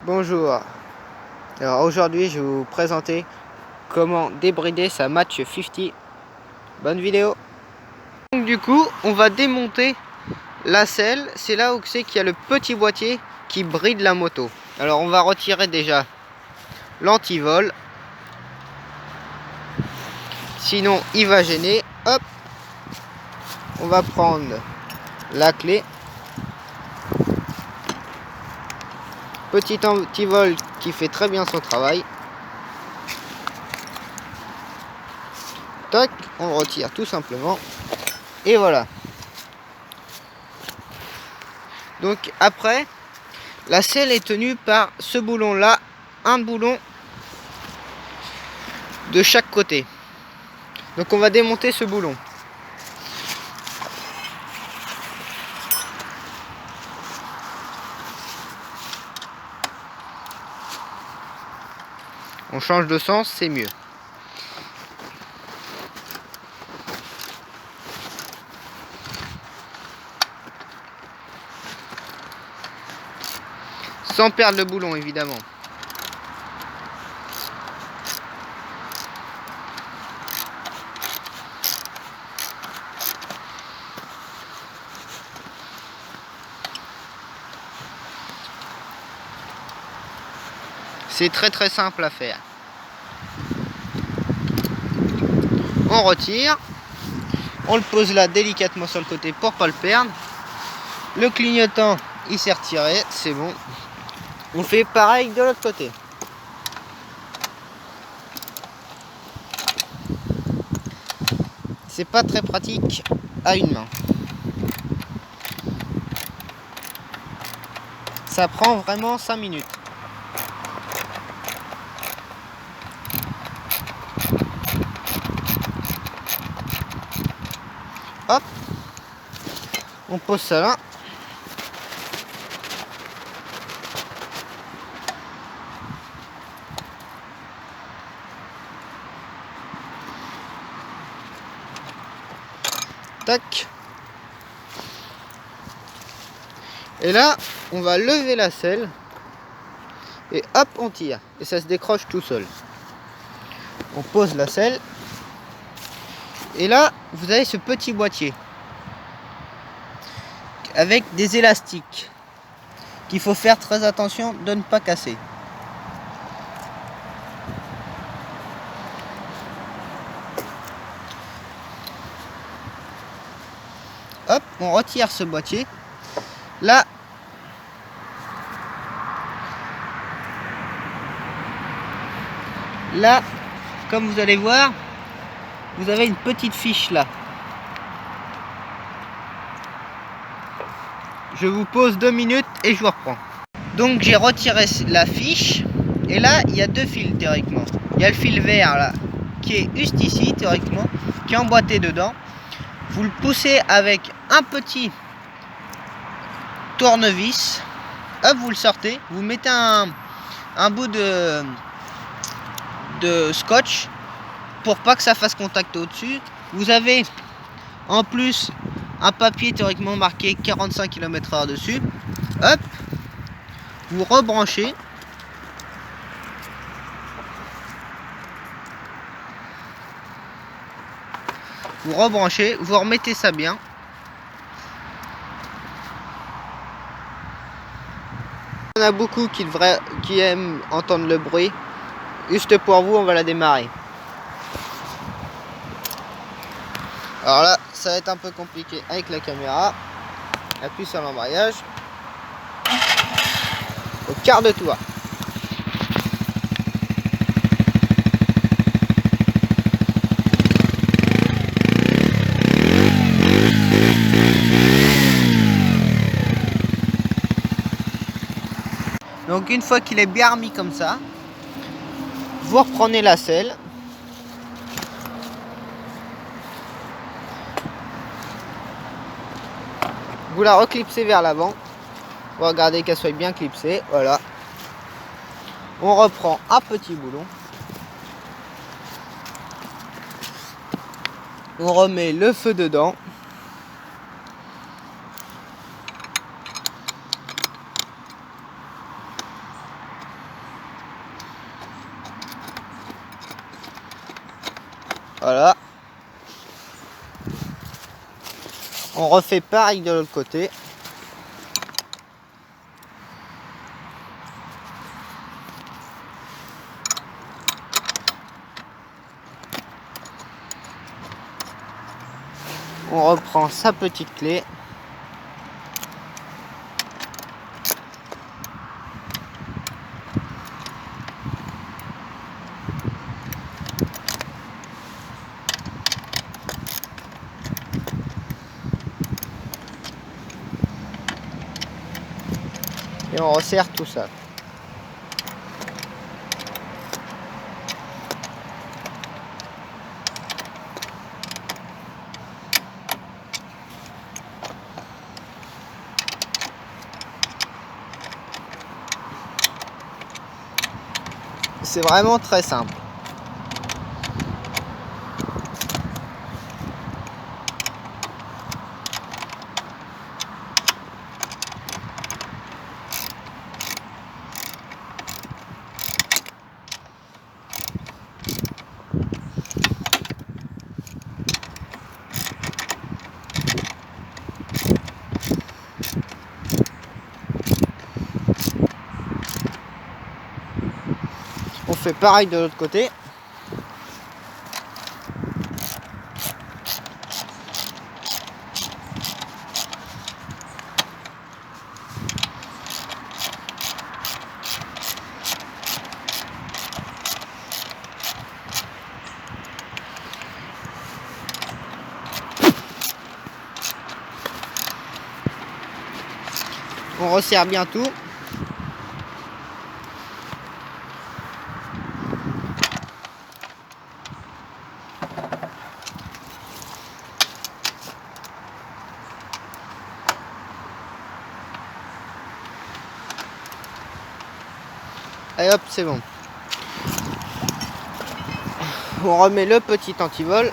Bonjour. Alors aujourd'hui je vais vous présenter comment débrider sa Match 50. Bonne vidéo. Donc du coup on va démonter la selle. C'est là où c'est qu'il y a le petit boîtier qui bride la moto. Alors on va retirer déjà l'antivol. Sinon il va gêner. Hop. On va prendre la clé. Petit antivol qui fait très bien son travail. Toc, on retire tout simplement. Et voilà. Donc après, la selle est tenue par ce boulon là, un boulon de chaque côté. Donc on va démonter ce boulon. On change de sens, c'est mieux. Sans perdre le boulon évidemment. C'est très simple à faire. On retire. On le pose là délicatement sur le côté pour pas le perdre. Le clignotant il s'est retiré, c'est bon. On fait pareil de l'autre côté. C'est pas très pratique à une main. Ça prend vraiment 5 minutes. Hop, on pose ça là. Tac. Et là, on va lever la selle. Et hop, on tire. Et ça se décroche tout seul. On pose la selle. Et là, vous avez ce petit boîtier. Avec des élastiques. Qu'il faut faire très attention de ne pas casser. Hop, on retire ce boîtier. Là, comme vous allez voir, vous avez une petite fiche là. Je vous pose 2 minutes et je vous reprends. Donc j'ai retiré la fiche et là il y a deux fils théoriquement. Il y a le fil vert là qui est juste ici théoriquement, qui est emboîté dedans. Vous le poussez avec un petit tournevis. Hop, vous le sortez. Vous mettez un bout de scotch pour pas que ça fasse contact au-dessus. Vous avez en plus un papier théoriquement marqué 45 km/h dessus. Hop, vous rebranchez. Vous rebranchez, vous remettez ça bien. Il y en a beaucoup qui aiment entendre le bruit. Juste pour vous, on va la démarrer. Alors là, ça va être un peu compliqué avec la caméra. Appuie sur l'embrayage. Au quart de tour. Donc une fois qu'il est bien remis comme ça, vous reprenez la selle. Vous la reclipsez vers l'avant. Vous regardez qu'elle soit bien clipsée. Voilà. On reprend un petit boulon. On remet le feu dedans. Voilà. On refait pareil de l'autre côté. On reprend sa petite clé. Et on resserre tout ça. C'est vraiment très simple. On fait pareil de l'autre côté. On resserre bien tout. Et hop, c'est bon. On remet le petit antivol.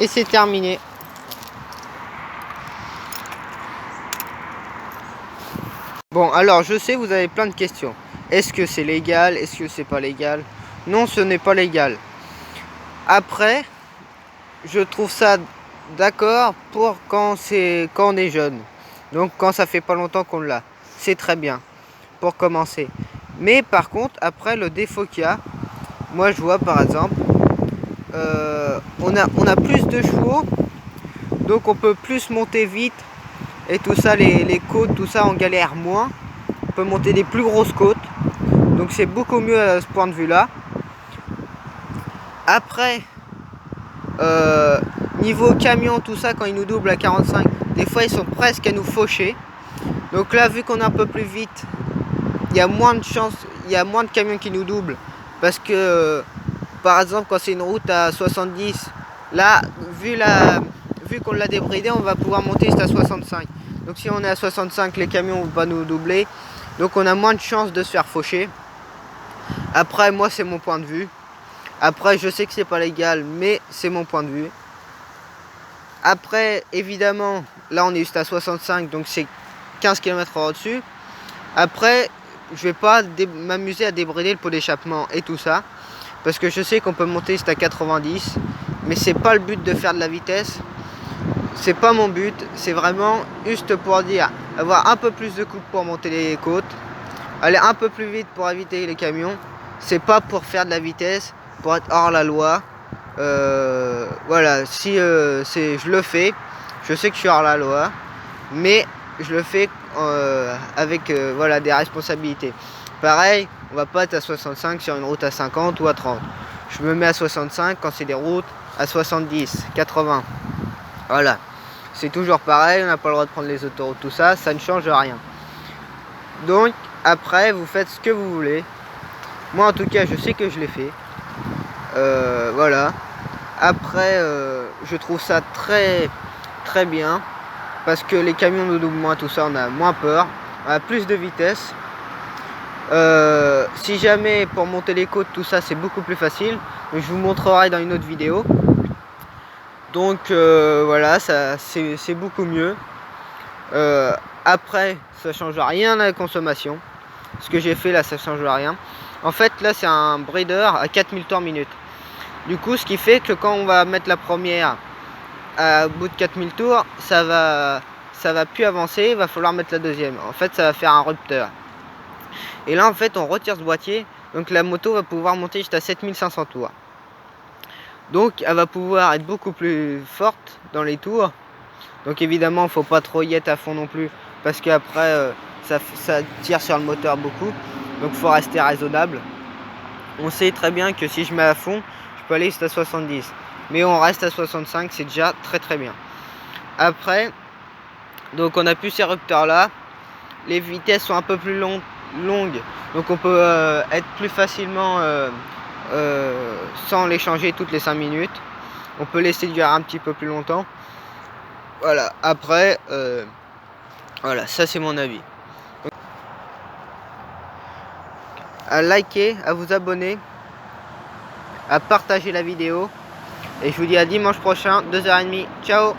Et c'est terminé. Bon, alors je sais, vous avez plein de questions. Est-ce que c'est légal? Est-ce que c'est pas légal? Non, ce n'est pas légal. Après, je trouve ça d'accord pour quand on est jeune. Donc quand ça fait pas longtemps qu'on l'a. C'est très bien pour commencer. Mais par contre, après, le défaut qu'il y a, moi je vois par exemple, on a plus de chevaux, donc on peut plus monter vite et tout ça, les côtes, tout ça, on galère moins. On peut monter des plus grosses côtes, donc c'est beaucoup mieux à ce point de vue là. Après, niveau camion, tout ça, quand ils nous doublent à 45, des fois ils sont presque à nous faucher. Donc là, vu qu'on est un peu plus vite, il y a moins de chances, il y a moins de camions qui nous doublent, parce que par exemple quand c'est une route à 70, là vu qu'on l'a débridé, on va pouvoir monter jusqu'à 65. Donc si on est à 65, les camions vont pas nous doubler, donc on a moins de chances de se faire faucher. Après, moi c'est mon point de vue. Après, je sais que c'est pas légal, mais c'est mon point de vue. Après, évidemment, là on est juste à 65, donc c'est 15 km/h au-dessus. Après, je vais pas m'amuser à débrider le pot d'échappement et tout ça, parce que je sais qu'on peut monter jusqu'à 90, mais c'est pas le but de faire de la vitesse. C'est pas mon but, c'est vraiment juste pour dire, avoir un peu plus de coupe pour monter les côtes, aller un peu plus vite pour éviter les camions. C'est pas pour faire de la vitesse, pour être hors la loi. Voilà, si je le fais, je sais que je suis hors la loi, mais je le fais avec voilà, des responsabilités. Pareil, on va pas être à 65 sur une route à 50 ou à 30. Je me mets à 65 quand c'est des routes à 70, 80. Voilà, c'est toujours pareil, on n'a pas le droit de prendre les autoroutes, tout ça, ça ne change rien. Donc après, vous faites ce que vous voulez. Moi en tout cas, je sais que je l'ai fait. Voilà. Après, je trouve ça très très bien, parce que les camions nous doublent moins, tout ça, on a moins peur, on a plus de vitesse. Si jamais pour monter les côtes, tout ça c'est beaucoup plus facile. Je vous montrerai dans une autre vidéo. Donc voilà, ça c'est beaucoup mieux. Après, ça change rien à la consommation. Ce que j'ai fait là, ça change rien. En fait, là c'est un breeder à 4000 tours minute. Du coup, ce qui fait que quand on va mettre la première à bout de 4000 tours, ça va plus avancer, il va falloir mettre la deuxième. En fait, ça va faire un rupteur. Et là, en fait, on retire ce boîtier, donc la moto va pouvoir monter jusqu'à 7500 tours. Donc, elle va pouvoir être beaucoup plus forte dans les tours. Donc, évidemment, il ne faut pas trop y être à fond non plus, parce qu'après, ça tire sur le moteur beaucoup. Donc, il faut rester raisonnable. On sait très bien que si je mets à fond, je peux aller jusqu'à 70. Mais on reste à 65, c'est déjà très bien. Après, donc on a plus ces rupteurs là. Les vitesses sont un peu plus longues, donc on peut être plus facilement sans les changer toutes les 5 minutes. On peut laisser durer un petit peu plus longtemps. Voilà, après, voilà, ça c'est mon avis. Donc, à liker, à vous abonner, à partager la vidéo. Et je vous dis à dimanche prochain, 2h30. Ciao!